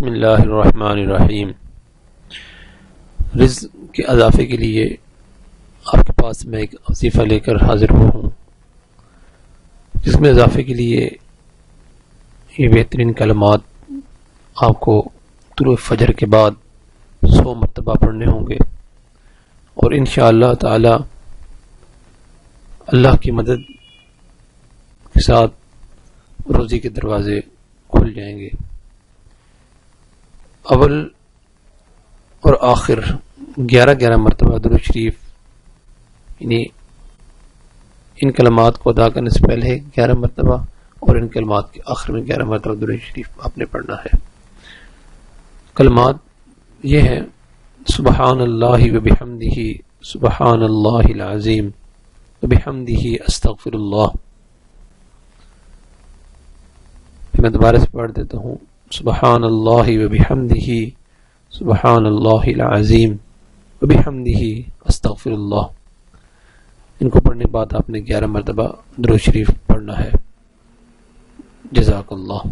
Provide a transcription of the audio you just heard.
بسم اللہ الرحمن الرحیم۔ رزق کے اضافے کے لیے آپ کے پاس میں ایک وظیفہ لے کر حاضر ہوا ہوں، جس میں اضافے کے لیے یہ بہترین کلمات آپ کو طلوع فجر کے بعد 100 مرتبہ پڑھنے ہوں گے، اور انشاءاللہ تعالی اللہ کی مدد کے ساتھ روزی کے دروازے کھل جائیں گے۔ اول اور آخر 11 مرتبہ درود شریف، یعنی ان کلمات کو ادا کرنے سے پہلے 11 مرتبہ اور ان کلمات کے آخر میں 11 مرتبہ درود شریف آپ نے پڑھنا ہے۔ کلمات یہ ہیں: سبحان اللہ و بحمدہ، سبحان اللہ العظیم و بحمدہ استغفر اللہ۔ میں دوبارہ سے پڑھ دیتا ہوں: سبحان اللہ و بحمدہ، سبحان اللہ العظیم و بحمدہ استغفر اللہ۔ ان کو پڑھنے کے بعد آپ نے 11 مرتبہ درود شریف پڑھنا ہے۔ جزاک اللہ۔